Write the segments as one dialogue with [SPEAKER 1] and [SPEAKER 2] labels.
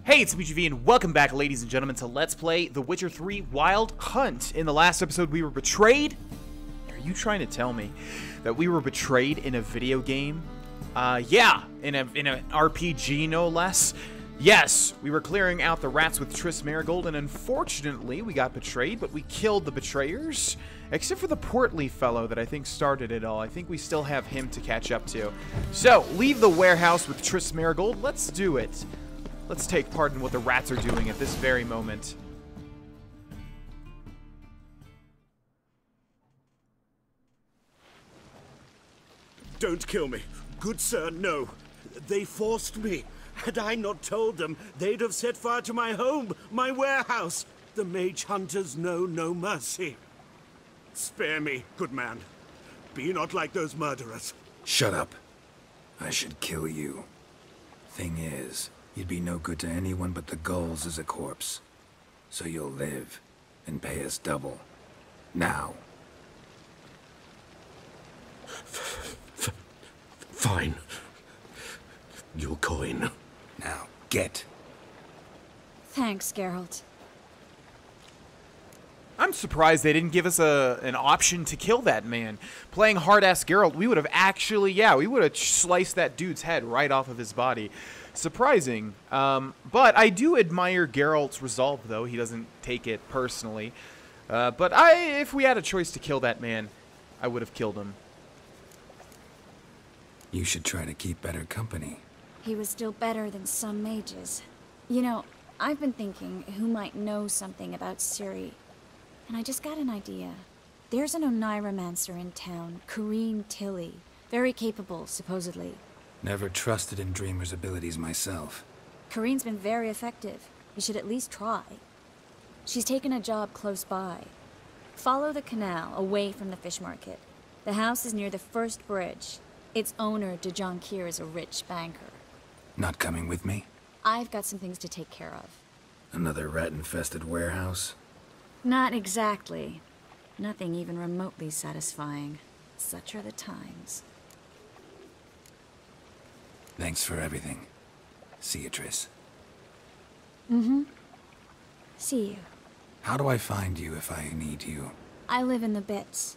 [SPEAKER 1] Hey, it's BGV, and welcome back, ladies and gentlemen, to Let's Play The Witcher 3 Wild Hunt. In the last episode, we were betrayed. Are you trying to tell me that we were betrayed in a video game? Yeah, in an RPG, no less. Yes, we were clearing out the rats with Triss Merigold, and unfortunately, we got betrayed, but we killed the betrayers. Except for the portly fellow that I think started it all. I think we still have him to catch up to. So, leave the warehouse with Triss Merigold. Let's do it. Let's take part in what the rats are doing at this very moment.
[SPEAKER 2] Don't kill me. Good sir, no. They forced me. Had I not told them, they'd have set fire to my home, my warehouse. The mage hunters know no mercy. Spare me, good man. Be not like those murderers.
[SPEAKER 3] Shut up. I should kill you. Thing is, you'd be no good to anyone but the gulls as a corpse. So you'll live and pay us double. Now.
[SPEAKER 2] Fine. Your coin.
[SPEAKER 3] Now, get.
[SPEAKER 4] Thanks, Geralt.
[SPEAKER 1] I'm surprised they didn't give us an option to kill that man. Playing hard-ass Geralt, we would have actually, we would have sliced that dude's head right off of his body. Surprising. But I do admire Geralt's resolve, though. He doesn't take it personally. But if we had a choice to kill that man, I would have killed him.
[SPEAKER 3] You should try to keep better company.
[SPEAKER 4] He was still better than some mages. You know, I've been thinking who might know something about Ciri. And I just got an idea. There's an Oneiromancer in town, Corrine Tilly. Very capable, supposedly.
[SPEAKER 3] Never trusted in Dreamer's abilities myself.
[SPEAKER 4] Corrine's been very effective. You should at least try. She's taken a job close by. Follow the canal, away from the fish market. The house is near the first bridge. Its owner, de Jonquier, is a rich banker.
[SPEAKER 3] Not coming with me?
[SPEAKER 4] I've got some things to take care of.
[SPEAKER 3] Another rat-infested warehouse?
[SPEAKER 4] Not exactly. Nothing even remotely satisfying. Such are the times.
[SPEAKER 3] Thanks for everything. See you, Triss.
[SPEAKER 4] See you.
[SPEAKER 3] How do I find you if I need you?
[SPEAKER 4] I live in the Bits.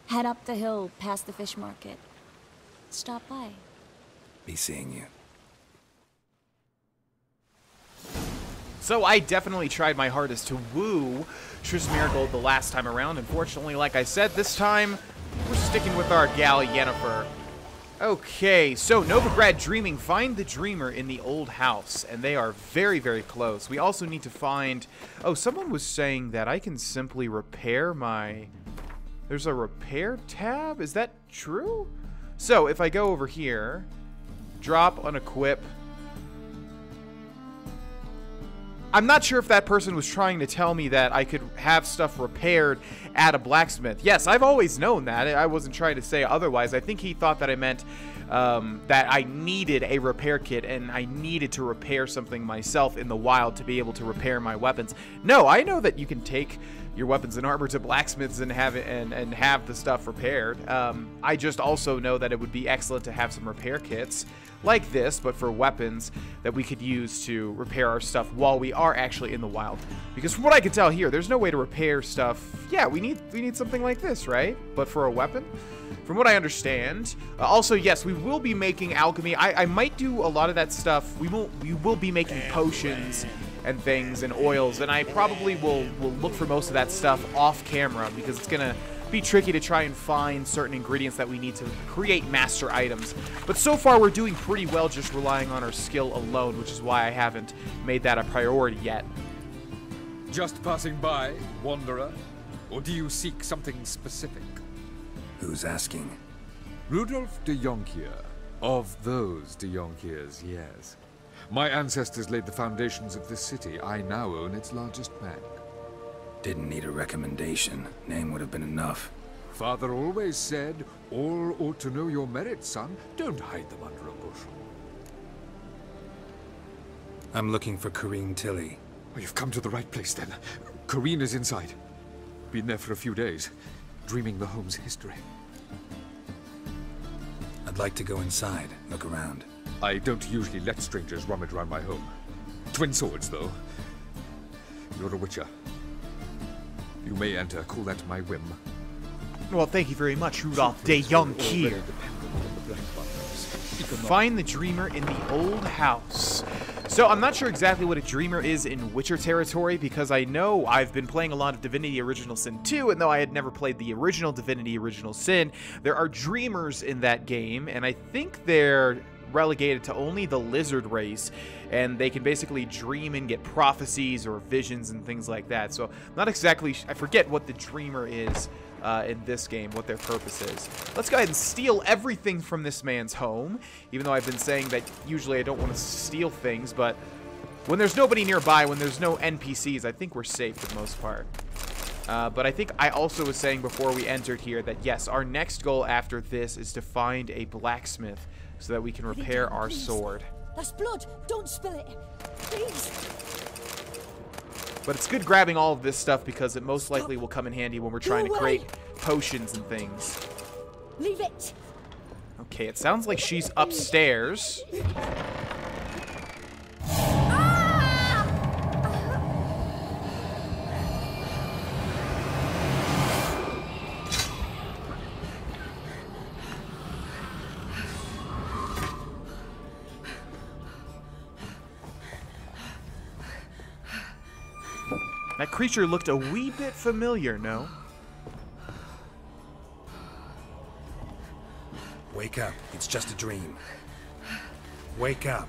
[SPEAKER 4] Head up the hill past the fish market. Stop by.
[SPEAKER 3] Be seeing you.
[SPEAKER 1] So I definitely tried my hardest to woo Triss Merigold the last time around. Unfortunately, like I said, this time we're sticking with our gal Yennefer. Okay, so Novigrad Dreaming. Find the Dreamer in the old house, and they are very, very close. We also need to find... Oh, someone was saying that I can simply repair my... There's a repair tab? Is that true? So, if I go over here, drop, unequip... I'm not sure if that person was trying to tell me that I could have stuff repaired at a blacksmith. Yes, I've always known that. I wasn't trying to say otherwise. I think he thought that I meant that I needed a repair kit and I needed to repair something myself in the wild to be able to repair my weapons. No, I know that you can take your weapons and armor to blacksmiths and have it and have the stuff repaired. I just also know that it would be excellent to have some repair kits like this, but for weapons that we could use to repair our stuff while we are actually in the wild. Because from what I can tell here, there's no way to repair stuff. Yeah, we need something like this, right? But for a weapon? From what I understand. Also, yes, we will be making alchemy. I might do a lot of that stuff. We will be making potions and things and oils, and I probably will look for most of that stuff off camera because it's gonna be tricky to try and find certain ingredients that we need to create master items. But so far we're doing pretty well just relying on our skill alone, which is why I haven't made that a priority yet.
[SPEAKER 5] Just passing by, wanderer? Or do you seek something specific?
[SPEAKER 3] Who's asking?
[SPEAKER 5] Rudolf de Jonquier. Of those de Jonquiers, yes. My ancestors laid the foundations of this city. I now own its largest bank.
[SPEAKER 3] Didn't need a recommendation. Name would have been enough.
[SPEAKER 5] Father always said, all ought to know your merits, son. Don't hide them under a bushel.
[SPEAKER 3] I'm looking for Corrine Tilly.
[SPEAKER 5] Oh, you've come to the right place, then. Corrine is inside. Been there for a few days, dreaming the home's history.
[SPEAKER 3] I'd like to go inside, look around.
[SPEAKER 5] I don't usually let strangers rummage around my home. twin swords, though. You're a witcher. You may enter, call at my whim.
[SPEAKER 1] Well, thank you very much, Rudolph de Jonkier. Find the dreamer in the old house. So I'm not sure exactly what a dreamer is in Witcher territory, because I know I've been playing a lot of Divinity Original Sin 2, and though I had never played the original Divinity Original Sin, there are dreamers in that game, and I think they're relegated to only the lizard race, and they can basically dream and get prophecies or visions and things like that. So not exactly, I forget what the dreamer is in this game, what their purpose is. Let's go ahead and steal everything from this man's home, even though I've been saying that usually I don't want to steal things, but when there's nobody nearby, when there's no NPCs, I think we're safe for the most part. But I think I also was saying before we entered here that yes, our next goal after this is to find a blacksmith so that we can repair our sword.
[SPEAKER 6] That's blood. Don't spill it. Please.
[SPEAKER 1] But it's good grabbing all of this stuff because it most likely will come in handy when we're trying to create potions and things.
[SPEAKER 6] Leave it.
[SPEAKER 1] Okay, it sounds like she's upstairs. That creature looked a wee bit familiar, no?
[SPEAKER 3] Wake up. It's just a dream. Wake up.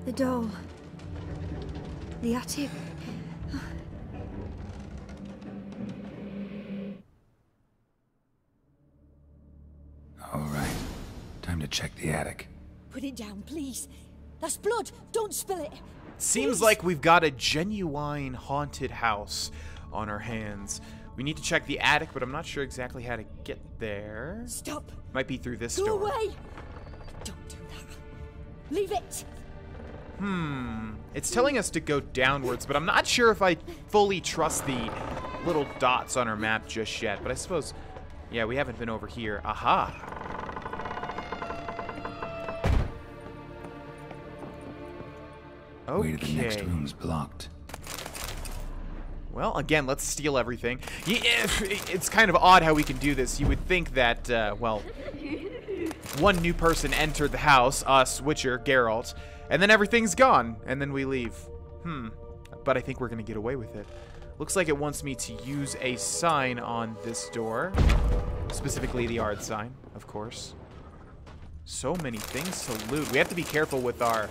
[SPEAKER 6] The doll. The attic.
[SPEAKER 3] All right. Time to check the attic.
[SPEAKER 6] Put it down, please. That's blood. Don't spill it.
[SPEAKER 1] Seems like we've got a genuine haunted house on our hands. We need to check the attic, but I'm not sure exactly how to get there.
[SPEAKER 6] Stop.
[SPEAKER 1] Might be through this
[SPEAKER 6] Go
[SPEAKER 1] door.
[SPEAKER 6] away. Don't do that. Leave it.
[SPEAKER 1] It's telling us to go downwards, but I'm not sure if I fully trust the little dots on our map just yet. But I suppose, yeah, we haven't been over here. Aha. Okay.
[SPEAKER 3] Way to the next room's blocked.
[SPEAKER 1] Well, again, let's steal everything. Yeah, it's kind of odd how we can do this. You would think that, well, one new person entered the house, us, Witcher, Geralt, and then everything's gone, and then we leave. But I think we're going to get away with it. Looks like it wants me to use a sign on this door. Specifically the yard sign, of course. So many things to loot. We have to be careful with our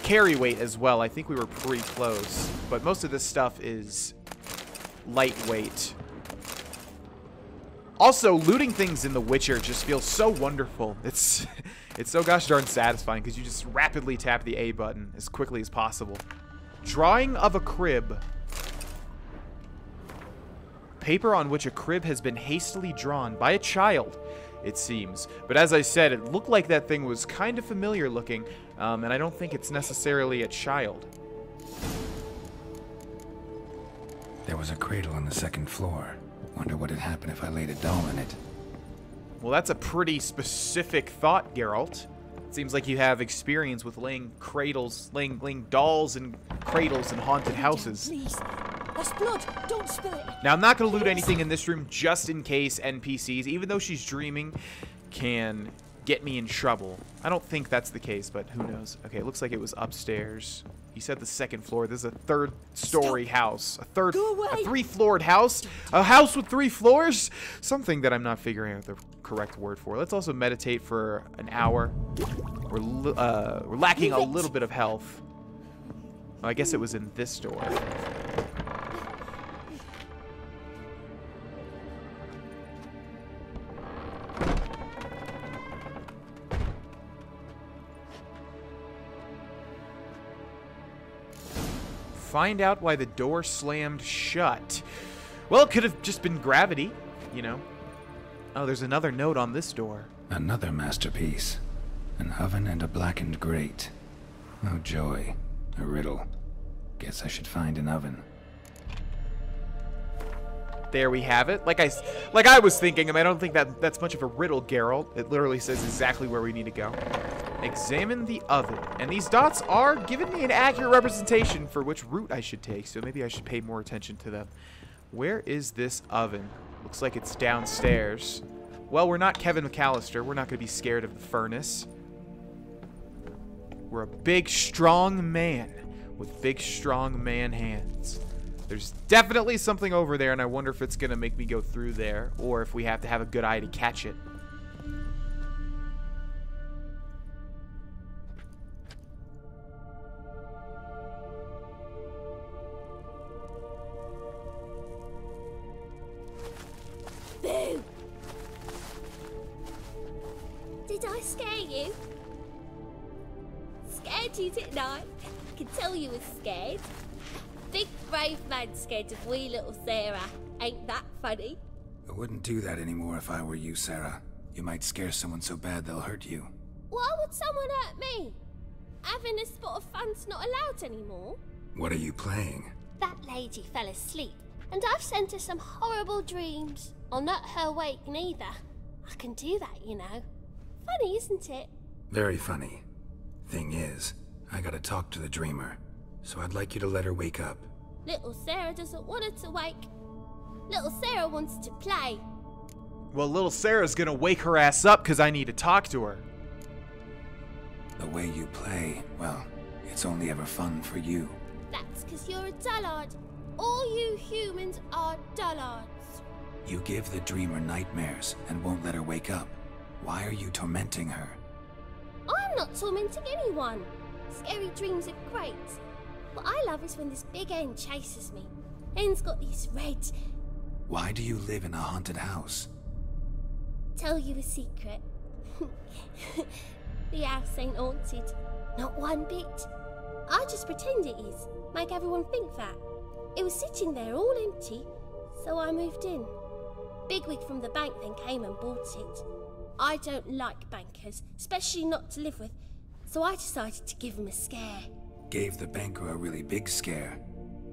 [SPEAKER 1] carry weight as well. I think we were pretty close, but most of this stuff is lightweight. Also, looting things in The Witcher just feels so wonderful. It's so gosh darn satisfying because you just rapidly tap the A button as quickly as possible. Drawing of a crib. Paper on which a crib has been hastily drawn by a child, it seems. But as I said, it looked like that thing was kind of familiar looking, and I don't think it's necessarily a child.
[SPEAKER 3] There was a cradle on the second floor. Wonder what had happened if I laid a doll in it.
[SPEAKER 1] Well, that's a pretty specific thought, Geralt. It seems like you have experience with laying cradles, laying dolls and cradles in haunted houses.
[SPEAKER 6] Please. That's blood. Don't spill it.
[SPEAKER 1] Now, I'm not going to loot anything in this room just in case NPCs, even though she's dreaming, can get me in trouble. I don't think that's the case, but who knows. Okay, it looks like it was upstairs. You said the second floor. This is a third-story house. A three-floored house? A house with 3 floors? Something that I'm not figuring out the correct word for. Let's also meditate for an hour. We're lacking a little bit of health. Oh, I guess it was in this door. Find out why the door slammed shut. Well, it could have just been gravity, you know. Oh, there's another note on this door.
[SPEAKER 3] Another masterpiece. An oven and a blackened grate. Oh joy. A riddle. Guess I should find an oven.
[SPEAKER 1] There we have it. Like I was thinking, I don't think that's much of a riddle, Geralt. It literally says exactly where we need to go. Examine the oven. And these dots are giving me an accurate representation for which route I should take, so maybe I should pay more attention to them. Where is this oven? Looks like it's downstairs. Well, we're not Kevin McAllister. We're not going to be scared of the furnace. We're a big, strong man with big, strong man hands. There's definitely something over there, and I wonder if it's going to make me go through there, or if we have to have a good eye to catch it.
[SPEAKER 7] Boo! Did I scare you? Scared you, didn't I? I can tell you was scared. Big brave man scared of wee little Sarah. Ain't that funny?
[SPEAKER 3] I wouldn't do that anymore if I were you, Sarah. You might scare someone so bad they'll hurt you.
[SPEAKER 7] Why would someone hurt me? Having a spot of fun's not allowed anymore.
[SPEAKER 3] What are you playing?
[SPEAKER 7] That lady fell asleep, and I've sent her some horrible dreams. I'll not her wake neither. I can do that, you know. Funny, isn't it?
[SPEAKER 3] Very funny. Thing is, I gotta talk to the dreamer, so I'd like you to let her wake up.
[SPEAKER 7] Little Sarah doesn't want her to wake. Little Sarah wants to play.
[SPEAKER 1] Well, little Sarah's gonna wake her ass up because I need to talk to her.
[SPEAKER 3] The way you play, well, it's only ever fun for you.
[SPEAKER 7] That's because you're a dullard. All you humans are dullards.
[SPEAKER 3] You give the dreamer nightmares and won't let her wake up. Why are you tormenting her?
[SPEAKER 7] I'm not tormenting anyone. Scary dreams are great. What I love is when this big hen chases me. Hen's got these red...
[SPEAKER 3] Why do you live in a haunted house?
[SPEAKER 7] Tell you a secret. The house ain't haunted. Not one bit. I just pretend it is. Make everyone think that. It was sitting there all empty, so I moved in. Bigwig from the bank then came and bought it. I don't like bankers, especially not to live with, so I decided to give him a scare.
[SPEAKER 3] Gave the banker a really big scare.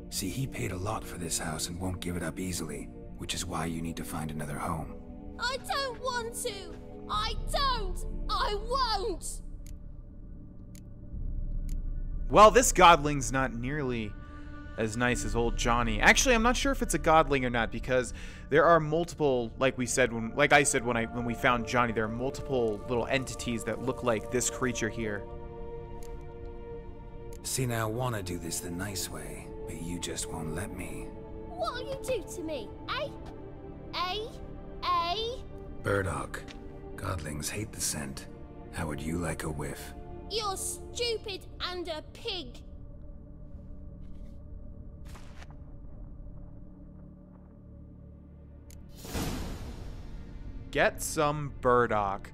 [SPEAKER 3] See, he paid a lot for this house and won't give it up easily, which is why you need to find another home.
[SPEAKER 7] I don't want to! I don't! I won't!
[SPEAKER 1] Well, this godling's not nearly as nice as old Johnny. Actually, I'm not sure if it's a godling or not, because there are multiple, like I said when we found Johnny, there are multiple little entities that look like this creature here.
[SPEAKER 3] See, now I want to do this the nice way, but you just won't let me.
[SPEAKER 7] What'll you do to me, eh? Eh?
[SPEAKER 3] Burdock. Godlings hate the scent. How would you like a whiff?
[SPEAKER 7] You're stupid and a pig.
[SPEAKER 1] Get some burdock.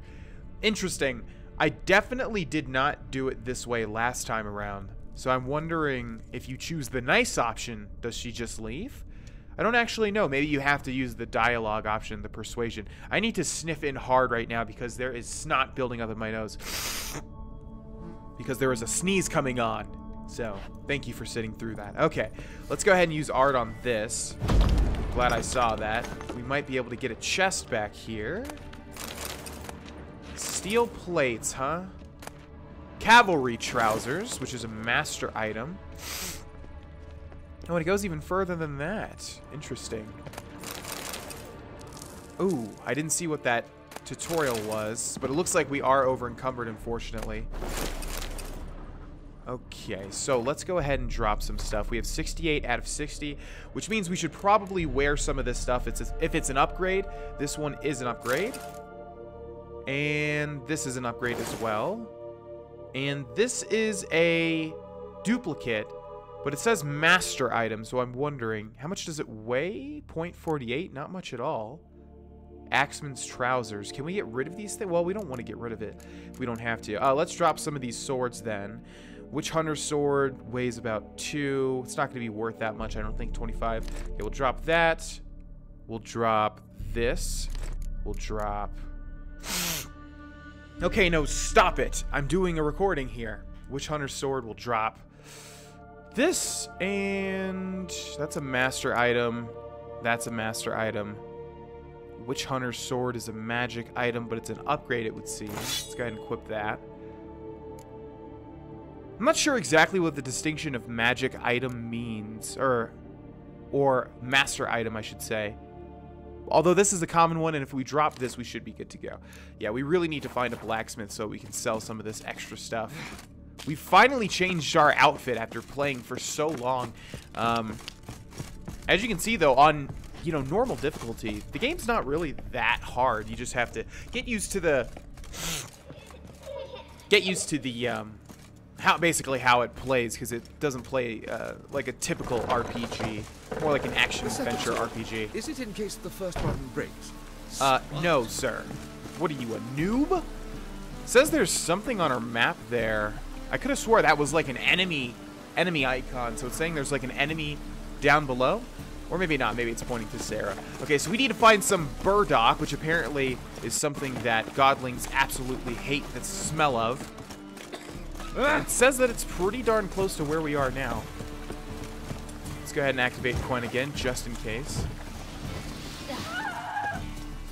[SPEAKER 1] Interesting. I definitely did not do it this way last time around. So I'm wondering if you choose the nice option, does she just leave? I don't actually know. Maybe you have to use the dialogue option, the persuasion. I need to sniff in hard right now because there is snot building up in my nose. Because there is a sneeze coming on. So, thank you for sitting through that. Okay, let's go ahead and use art on this. Glad I saw that. We might be able to get a chest back here. Steel plates, huh? Cavalry trousers, which is a master item. Oh, and it goes even further than that. Interesting. Ooh, I didn't see what that tutorial was, but it looks like we are over encumbered, unfortunately. Okay, so let's go ahead and drop some stuff. We have 68 out of 60, which means we should probably wear some of this stuff. If it's an upgrade, this one is an upgrade. And this is an upgrade as well. And this is a duplicate, but it says master item, so I'm wondering, how much does it weigh? 0.48? Not much at all. Axeman's trousers. Can we get rid of these things? Well, we don't want to get rid of it if we don't have to. Let's drop some of these swords then. Witch Hunter's sword weighs about 2. It's not going to be worth that much, I don't think. 25. Okay, we'll drop that. We'll drop this. We'll drop... Okay, no, stop it. I'm doing a recording here. Witch Hunter's sword will drop this, and that's a master item. That's a master item. Witch Hunter's Sword is a magic item, but it's an upgrade, it would seem. Let's go ahead and equip that. I'm not sure exactly what the distinction of magic item means, or master item, I should say. Although this is a common one, and if we drop this, we should be good to go. Yeah, we really need to find a blacksmith so we can sell some of this extra stuff. We finally changed our outfit after playing for so long. As you can see, though, on normal difficulty, the game's not really that hard. You just have to get used to the how it plays, because it doesn't play like a typical RPG, more like an action-adventure RPG.
[SPEAKER 5] Is it in case the first one breaks?
[SPEAKER 1] No, sir. What are you, a noob? Says there's something on our map there. I could have swore that was like an enemy icon, so it's saying there's like an enemy down below? Or maybe not, maybe it's pointing to Sarah. Okay, so we need to find some burdock, which apparently is something that godlings absolutely hate the smell of. It says that it's pretty darn close to where we are now. Let's go ahead and activate Quen again, just in case.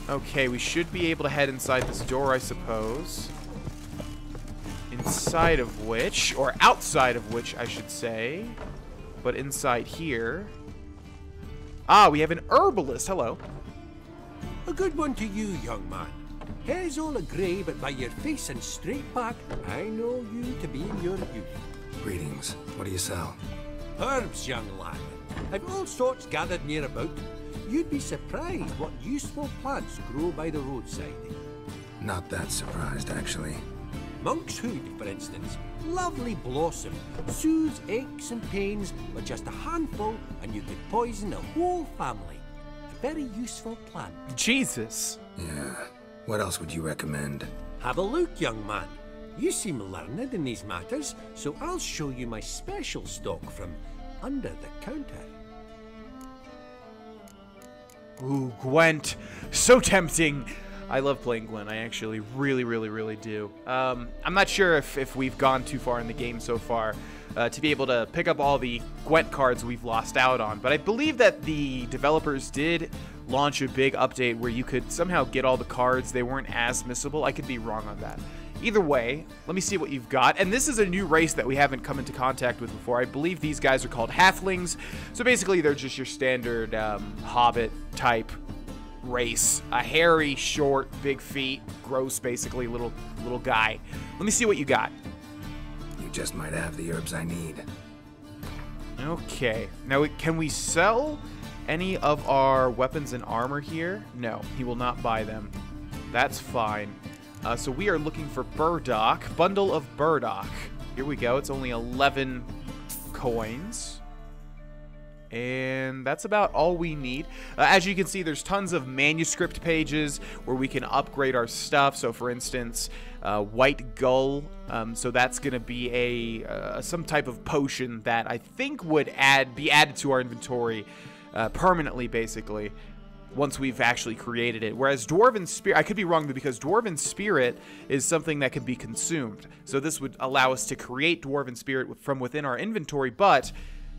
[SPEAKER 1] Okay, we should be able to head inside this door, I suppose. Inside of which, or outside of which, I should say. But inside here... Ah, we have an herbalist. Hello.
[SPEAKER 8] A good one to you, young man. Hair's all a grey, but by your face and straight back, I know you to be in your youth.
[SPEAKER 3] Greetings. What do you sell?
[SPEAKER 8] Herbs, young lad. I've all sorts gathered near about. You'd be surprised what useful plants grow by the roadside.
[SPEAKER 3] Not that surprised, actually.
[SPEAKER 8] Monk's hood, for instance. Lovely blossom. Soothes aches and pains with just a handful, and you could poison a whole family. A very useful plant.
[SPEAKER 1] Jesus.
[SPEAKER 3] Yeah. What else would you recommend?
[SPEAKER 8] Have a look, young man. You seem learned in these matters, so I'll show you my special stock from under the counter.
[SPEAKER 1] Ooh, Gwent. So tempting. I love playing Gwen. I actually really do. I'm not sure if we've gone too far in the game so far to be able to pick up all the Gwent cards we've lost out on. But I believe that the developers did launch a big update where you could somehow get all the cards. They weren't as missable. I could be wrong on that. Either way, let me see what you've got. And this is a new race that we haven't come into contact with before. I believe these guys are called halflings. So basically, they're just your standard hobbit type race. A hairy, short, big feet, gross, basically little guy. Let me see what you got.
[SPEAKER 3] You just might have the herbs I need.
[SPEAKER 1] Okay. Now, can we sell any of our weapons and armor here? No, he will not buy them. That's fine. So we are looking for burdock. Bundle of burdock. Here we go. It's only 11 coins. And that's about all we need. As you can see, there's tons of manuscript pages where we can upgrade our stuff. So, for instance, white gull. So that's going to be some type of potion that I think would be added to our inventory permanently, basically, once we've actually created it. Whereas Dwarven Spirit, I could be wrong, because Dwarven Spirit is something that can be consumed. So this would allow us to create Dwarven Spirit from within our inventory, but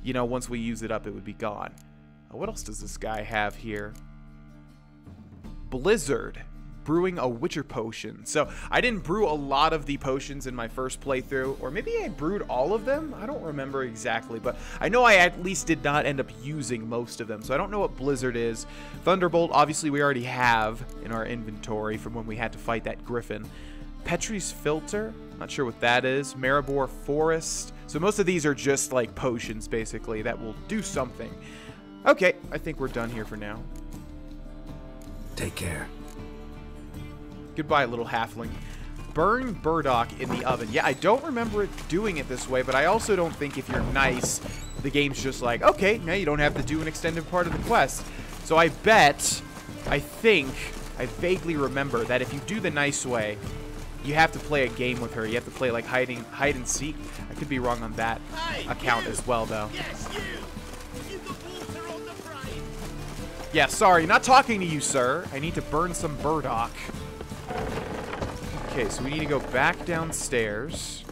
[SPEAKER 1] once we use it up, it would be gone. What else does this guy have here? Blizzard. Brewing a Witcher potion. So I didn't brew a lot of the potions in my first playthrough, or maybe I brewed all of them? I don't remember exactly, but I know I at least did not end up using most of them, so I don't know what Blizzard is. Thunderbolt, obviously we already have in our inventory from when we had to fight that griffin. Petrie's Filter, not sure what that is. Maribor Forest. So most of these are just like potions, basically, that will do something. Okay, I think we're done here for now.
[SPEAKER 3] Take care.
[SPEAKER 1] Goodbye, little halfling. Burn burdock in the oven. Yeah, I don't remember it doing it this way, but I also don't think if you're nice, the game's just like, okay, now you don't have to do an extended part of the quest. So I vaguely remember that if you do the nice way, you have to play a game with her. You have to play like hide and seek. I could be wrong on that account as well, though.
[SPEAKER 2] Yes, you! You've got water on the brain!
[SPEAKER 1] Yeah, sorry, not talking to you, sir. I need to burn some burdock. Okay, so we need to go back downstairs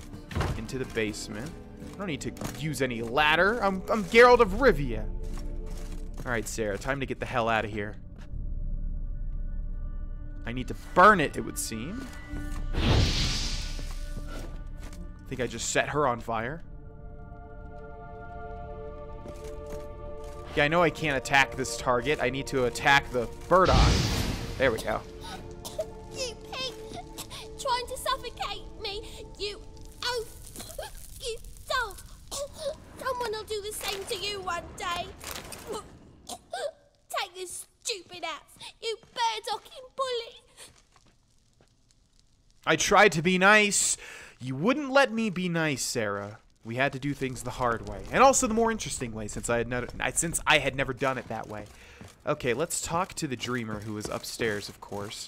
[SPEAKER 1] into the basement. I don't need to use any ladder. I'm Geralt of Rivia. Alright, Sarah, time to get the hell out of here. I need to burn it, it would seem. I think I just set her on fire. Yeah, I know I can't attack this target. I need to attack the burdock. There we go.
[SPEAKER 7] You pig! Trying to suffocate me! You... Oh! You dog! Someone will do the same to you one day! Take this stupid axe, you bird-docking bully!
[SPEAKER 1] I tried to be nice. You wouldn't let me be nice, Sarah. We had to do things the hard way, and also the more interesting way, since I had never done it that way. Okay, let's talk to the dreamer, who is upstairs, of course.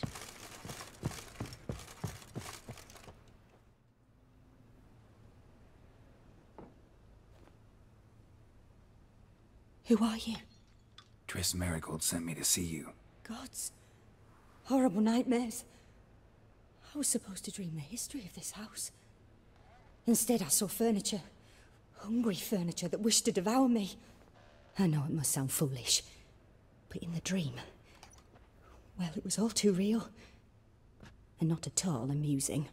[SPEAKER 6] Who are you?
[SPEAKER 3] Triss Marigold sent me to see you.
[SPEAKER 6] Gods. Horrible nightmares. I was supposed to dream the history of this house. Instead, I saw furniture. Hungry furniture that wished to devour me. I know it must sound foolish, but in the dream, well, it was all too real. And not at all amusing.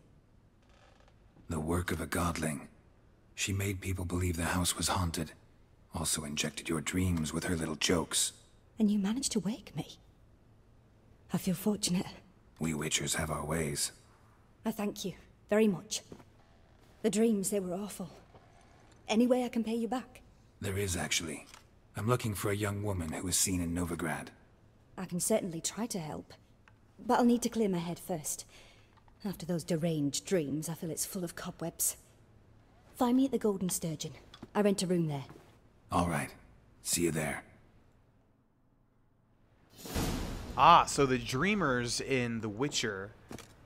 [SPEAKER 3] The work of a godling. She made people believe the house was haunted. Also injected your dreams with her little jokes.
[SPEAKER 6] And you managed to wake me. I feel fortunate.
[SPEAKER 3] We Witchers have our ways.
[SPEAKER 6] I thank you very much. The dreams, they were awful. Any way I can pay you back?
[SPEAKER 3] There is, actually. I'm looking for a young woman who was seen in Novigrad.
[SPEAKER 6] I can certainly try to help. But I'll need to clear my head first. After those deranged dreams, I feel it's full of cobwebs. Find me at the Golden Sturgeon. I rent a room there.
[SPEAKER 3] All right. See you there.
[SPEAKER 1] Ah, so the dreamers in the Witcher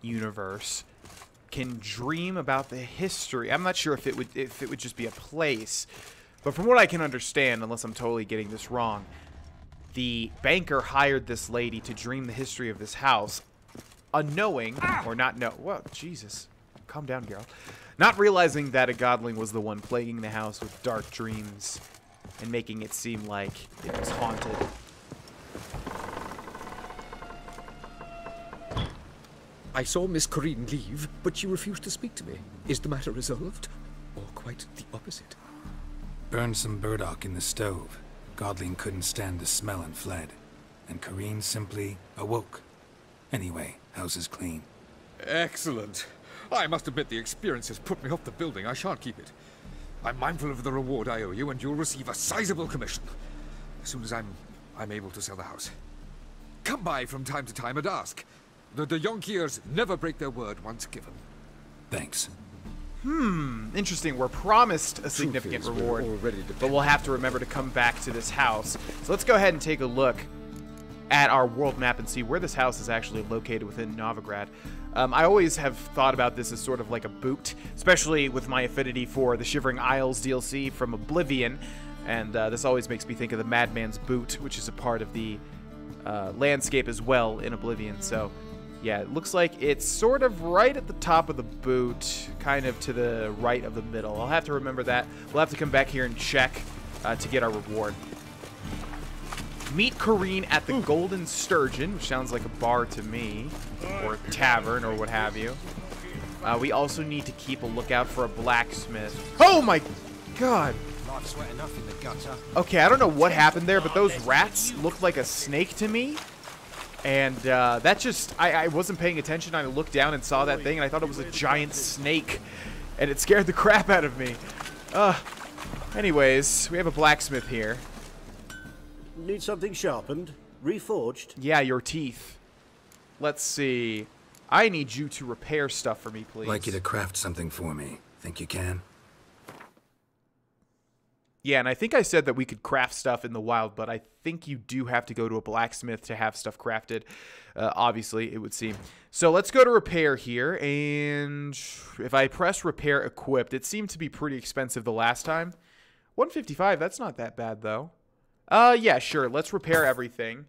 [SPEAKER 1] universe can dream about the history. I'm not sure if it would just be a place, but from what I can understand, unless I'm totally getting this wrong, the banker hired this lady to dream the history of this house, unknowing or not know. Whoa, Jesus, calm down, Geralt. Not realizing that a godling was the one plaguing the house with dark dreams and making it seem like it was haunted.
[SPEAKER 5] I saw Miss Corinne leave, but she refused to speak to me. Is the matter resolved? Or quite the opposite?
[SPEAKER 3] Burned some burdock in the stove. Godling couldn't stand the smell and fled. And Corinne simply awoke. Anyway, house is clean.
[SPEAKER 5] Excellent. I must admit the experience has put me off the building. I shan't keep it. I'm mindful of the reward I owe you, and you'll receive a sizable commission. As soon as I'm able to sell the house. Come by from time to time and ask. The de Jonkiers never break their word once given.
[SPEAKER 3] Thanks.
[SPEAKER 1] Interesting. We're promised a significant reward, but we'll have to remember to come back to this house. So let's go ahead and take a look at our world map and see where this house is actually located within Novigrad. I always have thought about this as sort of like a boot, especially with my affinity for the Shivering Isles DLC from Oblivion, and this always makes me think of the Madman's Boot, which is a part of the landscape as well in Oblivion. So yeah, it looks like it's sort of right at the top of the boot, kind of to the right of the middle. I'll have to remember that. We'll have to come back here and check to get our reward. Meet Corinne at the Golden Sturgeon, which sounds like a bar to me, or a tavern, or what have you. We also need to keep a lookout for a blacksmith. Oh my god!
[SPEAKER 8] Life's wet enough in the gutter.
[SPEAKER 1] Okay, I don't know what happened there, but those rats looked like a snake to me. And that just, I wasn't paying attention. I looked down and saw that thing, and I thought it was a giant snake. And it scared the crap out of me. Anyways, we have a blacksmith here.
[SPEAKER 2] Need something sharpened? Reforged?
[SPEAKER 1] Yeah, your teeth. Let's see. I need you to repair stuff for me, please.
[SPEAKER 3] I'd like you to craft something for me. Think you can?
[SPEAKER 1] Yeah, and I think I said that we could craft stuff in the wild, but I think you do have to go to a blacksmith to have stuff crafted. Obviously, it would seem. So let's go to repair here, and if I press repair equipped, it seemed to be pretty expensive the last time. 155, that's not that bad, though. Yeah, sure, let's repair everything,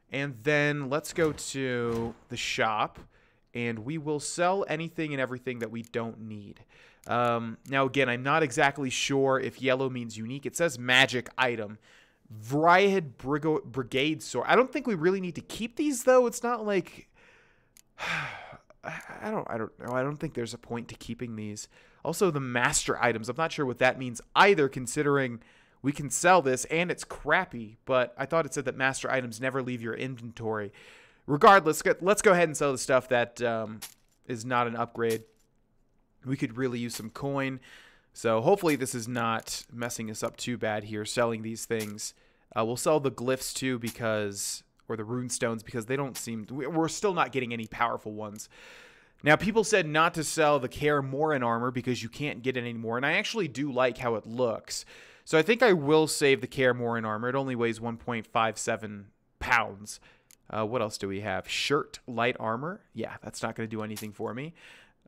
[SPEAKER 1] and then let's go to the shop, and we will sell anything and everything that we don't need. Now, again, I'm not exactly sure if yellow means unique. It says magic item, Dryad Brigade sword. I don't think we really need to keep these, though. It's not like... I don't know. I don't think there's a point to keeping these. Also, the master items. I'm not sure what that means either, considering we can sell this and it's crappy. But I thought it said that master items never leave your inventory. Regardless, let's go ahead and sell the stuff that is not an upgrade. We could really use some coin. So hopefully this is not messing us up too bad here, selling these things. We'll sell the glyphs too because... or the rune stones, because they don't seem... we're still not getting any powerful ones. Now, people said not to sell the Kaer Morhen armor because you can't get it anymore, and I actually do like how it looks. So I think I will save the Kaer Morhen armor. It only weighs 1.57 pounds. What else do we have? Shirt, light armor. Yeah, that's not going to do anything for me.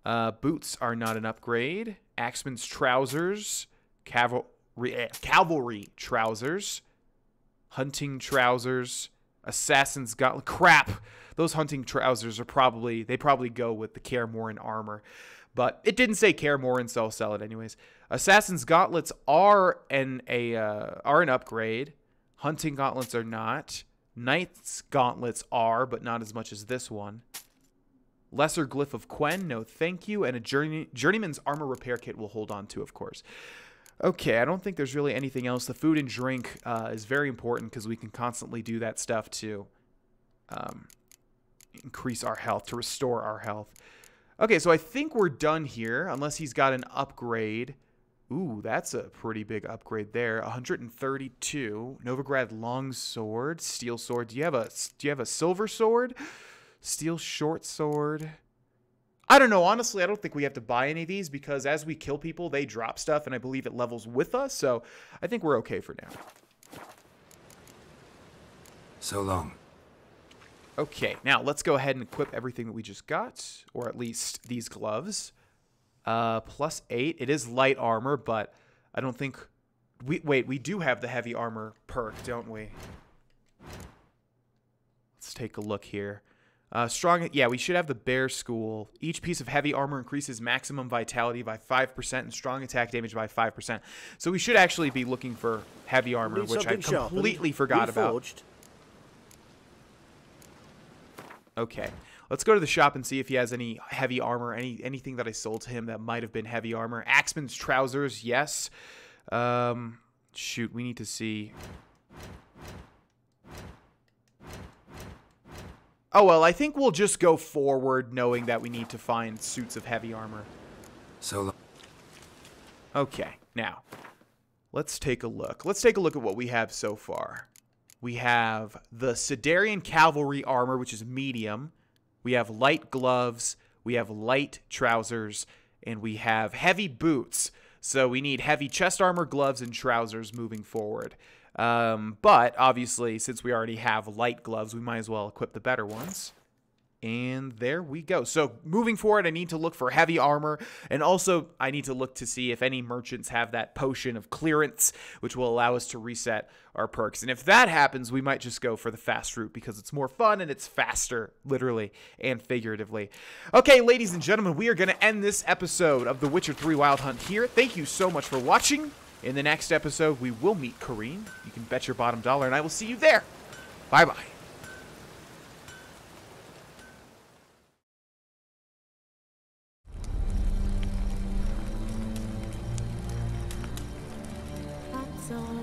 [SPEAKER 1] Boots are not an upgrade. Axeman's trousers. Cavalry trousers. Hunting trousers. Assassin's gauntlet. Crap! Those hunting trousers are probably... they probably go with the Kaer Morhen armor. But it didn't say Kaer Morhen, so I'll sell it anyways. Assassin's gauntlets are an upgrade. Hunting gauntlets are not. Knight's gauntlets are, but not as much as this one. Lesser glyph of Quen, no thank you. And a journeyman's armor repair kit we'll hold on to, of course. Okay, I don't think there's really anything else. The food and drink is very important because we can constantly do that stuff to increase our health, to restore our health. Okay, so I think we're done here, unless he's got an upgrade. Ooh, that's a pretty big upgrade there. 132. Novigrad longsword, steel sword. Do you have a silver sword? Steel short sword. I don't know. Honestly, I don't think we have to buy any of these because as we kill people, they drop stuff, and I believe it levels with us. So I think we're okay for now.
[SPEAKER 3] So long.
[SPEAKER 1] Okay, now let's go ahead and equip everything that we just got, or at least these gloves. +8. It is light armor, but I don't think... Wait, we do have the heavy armor perk, don't we? Let's take a look here. Strong... yeah, we should have the Bear School. Each piece of heavy armor increases maximum vitality by 5% and strong attack damage by 5%. So we should actually be looking for heavy armor, which I completely forgot about. Okay. Let's go to the shop and see if he has any heavy armor, anything that I sold to him that might have been heavy armor. Axeman's trousers, yes. Shoot, we need to see. Oh, well, I think we'll just go forward knowing that we need to find suits of heavy armor.
[SPEAKER 3] So.
[SPEAKER 1] Okay, now, let's take a look. Let's take a look at what we have so far. We have the Sidarian Cavalry armor, which is medium. We have light gloves, we have light trousers, and we have heavy boots. So we need heavy chest armor, gloves, and trousers moving forward. But obviously, since we already have light gloves, we might as well equip the better ones. And there we go. So moving forward, I need to look for heavy armor. And also, I need to look to see if any merchants have that potion of clearance, which will allow us to reset our perks. And if that happens, we might just go for the fast route because it's more fun and it's faster, literally and figuratively. Okay, ladies and gentlemen, we are going to end this episode of The Witcher 3 Wild Hunt here. Thank you so much for watching. In the next episode, we will meet Corrine. You can bet your bottom dollar, and I will see you there. Bye-bye.
[SPEAKER 7] That's all